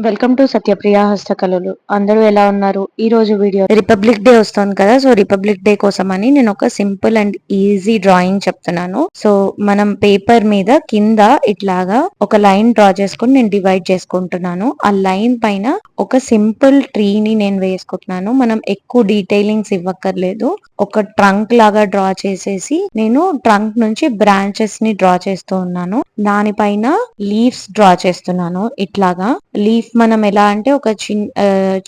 Welcome to Satyapriya హస్తకళలు. అందరూ ఎలా ఉన్నారు? ఈ రోజు వీడియో రిపబ్లిక్ డే వస్తుంది కదా, సో రిపబ్లిక్ డే కోసం అని నేను ఒక సింపుల్ అండ్ ఈజీ డ్రాయింగ్ చెప్తున్నాను. సో మనం పేపర్ మీద కింద ఇట్లాగా ఒక లైన్ డ్రా చేసుకుని నేను డివైడ్ చేసుకుంటున్నాను. ఆ లైన్ పైన ఒక సింపుల్ ట్రీని నేను వేసుకుంటున్నాను. మనం ఎక్కువ డీటెయిలింగ్స్ ఇవ్వక్కర్లేదు. ఒక ట్రంక్ లాగా డ్రా చేసేసి నేను ట్రంక్ నుంచి బ్రాంచెస్ ని డ్రా చేస్తూ ఉన్నాను. దానిపైన లీవ్స్ డ్రా చేస్తున్నాను. ఇట్లాగా లీఫ్ మనం ఎలా అంటే ఒక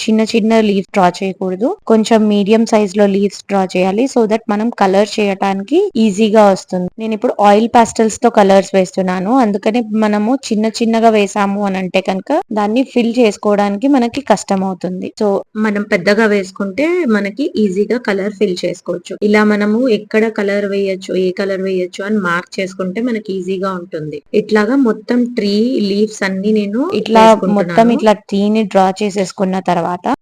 చిన్న చిన్న లీఫ్ డ్రా చేయకూడదు, కొంచెం మీడియం సైజ్ లో లీవ్స్ డ్రా చేయాలి. సో దట్ మనం కలర్ చేయడానికి ఈజీగా వస్తుంది. నేను ఇప్పుడు ఆయిల్ పాస్టల్స్ తో కలర్స్ వేస్తున్నాను. అందుకని మనము చిన్న చిన్నగా వేసాము అని అంటే కనుక దాన్ని ఫిల్ చేసుకోవడానికి మనకి కష్టం అవుతుంది. సో మనం పెద్దగా వేసుకుంటే మనకి ఈజీగా కలర్ ఫిల్ చేసుకోవచ్చు. ఇలా మనము ఎక్కడ కలర్ వేయొచ్చు, ఏ కలర్ వేయొచ్చు అని మార్క్ చేసుకుంటే మనకి ఈజీగా ఉంటుంది. ఇట్లాగా మొత్తం ట్రీ లీవ్స్ అన్ని నేను ఇట్లా మొత్తం ఇట్లా ట్రీని డ్రా చేసేసుకున్న తర్వాత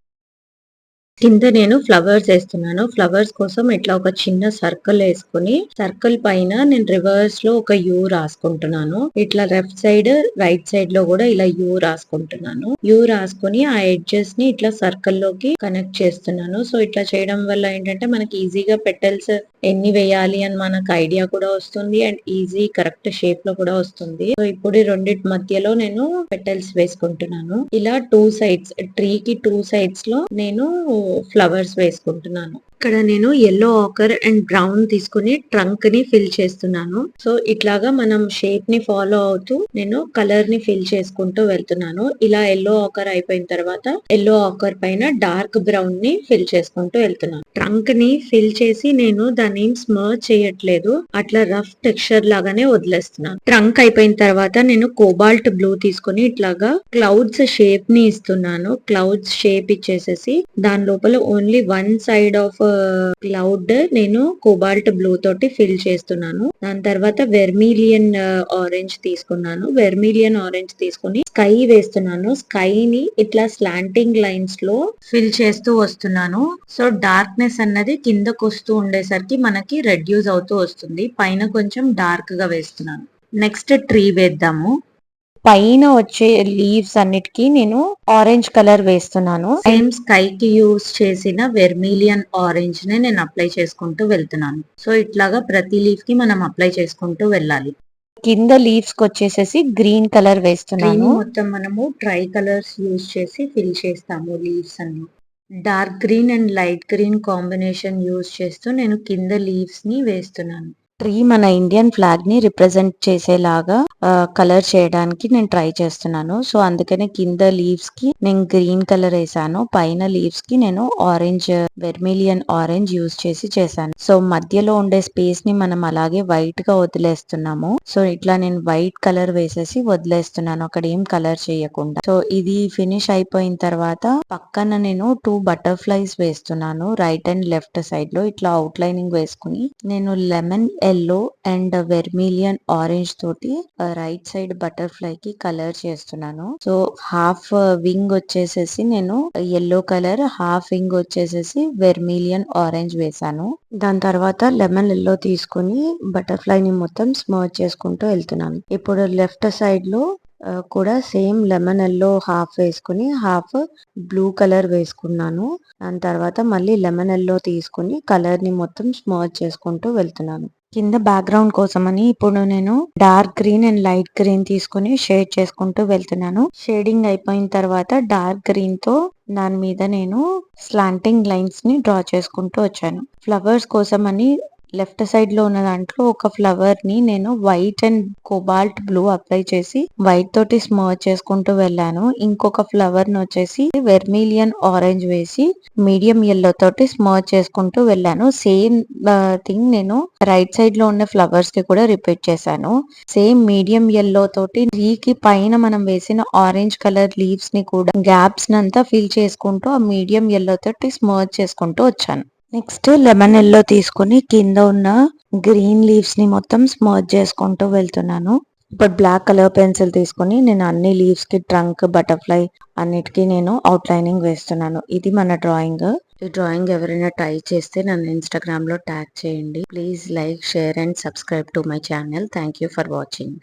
కింద నేను ఫ్లవర్స్ వేస్తున్నాను. ఫ్లవర్స్ కోసం ఇట్లా ఒక చిన్న సర్కిల్ వేసుకుని సర్కిల్ పైన నేను రివర్స్ లో ఒక యూ రాసుకుంటున్నాను. ఇట్లా లెఫ్ట్ సైడ్ రైట్ సైడ్ లో కూడా ఇలా యూ రాసుకుంటున్నాను. యూ రాసుకుని ఆ ఎడ్జెస్ ని ఇట్లా సర్కిల్ లోకి కనెక్ట్ చేస్తున్నాను. సో ఇట్లా చేయడం వల్ల ఏంటంటే మనకి ఈజీగా పెటల్స్ ఎన్ని వేయాలి అని మనకు ఐడియా కూడా వస్తుంది అండ్ ఈజీ కరెక్ట్ షేప్ లో కూడా వస్తుంది. సో ఇప్పుడు ఈ రెండిటి మధ్యలో నేను పెటల్స్ వేసుకుంటున్నాను. ఇలా టూ సైడ్స్ ట్రీకి టూ సైడ్స్ లో నేను ఫ్లవర్స్ వేసుకుంటున్నాను. ఇక్కడ నేను ఎల్లో ఆకర్ అండ్ బ్రౌన్ తీసుకుని ట్రంక్ ని ఫిల్ చేస్తున్నాను. సో ఇట్లాగా మనం షేప్ ని ఫాలో అవుతూ నేను కలర్ ని ఫిల్ చేసుకుంటూ వెళ్తున్నాను. ఇలా ఎల్లో ఆకర్ అయిపోయిన తర్వాత ఎల్లో ఆకర్ పైన డార్క్ బ్రౌన్ ని ఫిల్ చేసుకుంటూ వెళ్తున్నాను. ట్రంక్ ని ఫిల్ చేసి నేను దాన్ని స్మర్చ్ చేయట్లేదు, అట్లా రఫ్ టెక్స్చర్ లాగానే వదిలేస్తున్నాను. ట్రంక్ అయిపోయిన తర్వాత నేను కోబాల్ట్ బ్లూ తీసుకుని ఇట్లాగా క్లౌడ్స్ షేప్ ని ఇస్తున్నాను. క్లౌడ్స్ షేప్ ఇచ్చేసేసి దాని లోపల only one side of cloud నేను కోబాల్ట్ బ్లూ తోటి ఫిల్ చేస్తున్నాను. దాని తర్వాత వెర్మిలియన్ ఆరెంజ్ తీసుకున్నాను. వెర్మిలియన్ ఆరెంజ్ తీసుకుని స్కై వేస్తున్నాను. స్కై ని ఇట్లా స్లాంటింగ్ లైన్స్ లో ఫిల్ చేస్తూ వస్తున్నాను. సో డార్క్నెస్ అన్నది కిందకు వస్తూ ఉండేసరికి మనకి రెడ్యూస్ అవుతూ వస్తుంది. పైన కొంచెం డార్క్ గా వేస్తున్నాను. నెక్స్ట్ ట్రీ వేద్దాము. పైన వచ్చే లీవ్స్ అన్నిటికీ నేను ఆరెంజ్ కలర్ వేస్తున్నాను. సేమ్ స్కై కి యూస్ చేసిన వెర్మిలియన్ ఆరెంజ్ ని నేను అప్లై చేసుకుంటూ వెళ్తున్నాను. సో ఇట్లాగా ప్రతి లీఫ్ కి మనం అప్లై చేసుకుంటూ వెళ్ళాలి. కింద లీవ్స్ కి వచ్చేసేసి గ్రీన్ కలర్ వేస్తున్నాను. మొత్తం మనము ట్రై కలర్స్ యూస్ చేసి ఫిల్ చేస్తాము లీవ్స్ అన్ని. Dark green and light green combination use చేస్తూ నేను కింద లీవ్స్ ని వేస్తున్నాను. ట్రీ మన ఇండియన్ ఫ్లాగ్ ని రిప్రజెంట్ చేసేలాగా కలర్ చేయడానికి నేను ట్రై చేస్తున్నాను. సో అందుకనే కింద లీవ్స్ కి నేను గ్రీన్ కలర్ వేసాను, పైన లీవ్స్ కి నేను ఆరెంజ్ వెర్మిలియన్ ఆరెంజ్ యూస్ చేశాను. సో మధ్యలో ఉండే స్పేస్ ని మనం అలాగే వైట్ గా వదిలేస్తున్నాము. సో ఇట్లా నేను వైట్ కలర్ వేసేసి వదిలేస్తున్నాను, అక్కడ ఏం కలర్ చేయకుండా. సో ఇది ఫినిష్ అయిపోయిన తర్వాత పక్కన నేను 2 బటర్ఫ్లైస్ వేస్తున్నాను. రైట్ అండ్ లెఫ్ట్ సైడ్ లో ఇట్లా అవుట్ లైనింగ్ వేసుకుని నేను lemon yellow and vermilion orange తోటి రైట్ సైడ్ బటర్ఫ్లై కి కలర్ చేస్తున్నాను. సో హాఫ్ వింగ్ వచ్చేసేసి నేను ఎల్లో కలర్, హాఫ్ వింగ్ వచ్చేసేసి వెర్మిలియన్ ఆరెంజ్ వేసాను. దాని తర్వాత లెమన్ ఎల్లో తీసుకుని బటర్ఫ్లై ని మొత్తం స్మర్చ్ చేసుకుంటూ వెళ్తున్నాను. ఇప్పుడు లెఫ్ట్ సైడ్ లో కూడా సేమ్ లెమన్ ఎల్లో హాఫ్ వేసుకుని హాఫ్ బ్లూ కలర్ వేసుకున్నాను. దాని తర్వాత మళ్ళీ లెమన్ ఎల్లో తీసుకుని కలర్ ని మొత్తం స్మర్చ్ చేసుకుంటూ వెళ్తున్నాను. కింద బ్యాక్గ్రౌండ్ కోసమని ఇప్పుడు నేను dark green and light green తీసుకుని షేడ్ చేసుకుంటూ వెళ్తున్నాను. షేడింగ్ అయిపోయిన తర్వాత డార్క్ గ్రీన్ తో దాని మీద నేను స్లాంటింగ్ లైన్స్ ని డ్రా చేసుకుంటూ వచ్చాను. ఫ్లవర్స్ కోసమని లెఫ్ట్ సైడ్ లో ఉన్న దాంట్లో ఒక ఫ్లవర్ ని నేను white and cobalt blue apply చేసి వైట్ తోటి స్మర్చ్ చేసుకుంటూ వెళ్ళాను. ఇంకొక ఫ్లవర్ ని వచ్చేసి వెర్మిలియన్ ఆరెంజ్ వేసి మీడియం ఎల్లో తోటి స్మర్చ్ చేసుకుంటూ వెళ్ళాను. సేమ్ థింగ్ నేను రైట్ సైడ్ లో ఉన్న ఫ్లవర్స్ కి కూడా రిపీట్ చేశాను. సేమ్ మీడియం ఎల్లో తోటి ట్రీకి పైన మనం వేసిన ఆరెంజ్ కలర్ లీవ్స్ ని కూడా గ్యాప్స్ నంతా ఫిల్ చేసుకుంటూ ఆ మీడియం ఎల్లో తోటి స్మర్చ్ చేసుకుంటూ వచ్చాను. నెక్స్ట్ లెమన్ ఎల్లో తీసుకుని కింద ఉన్న గ్రీన్ లీవ్స్ ని మొత్తం స్మర్చ్ చేసుకుంటూ వెళ్తున్నాను. ఇప్పుడు బ్లాక్ కలర్ పెన్సిల్ తీసుకుని నేను అన్ని లీవ్స్ కి ట్రంక్, బటర్ఫ్లై అన్నిటికీ నేను అవుట్ లైనింగ్ వేస్తున్నాను. ఇది మన డ్రాయింగ్. ఈ డ్రాయింగ్ ఎవరైనా ట్రై చేస్తే నన్ను ఇన్స్టాగ్రామ్ లో ట్యాగ్ చేయండి. Please like, share and subscribe to my channel. Thank you for watching.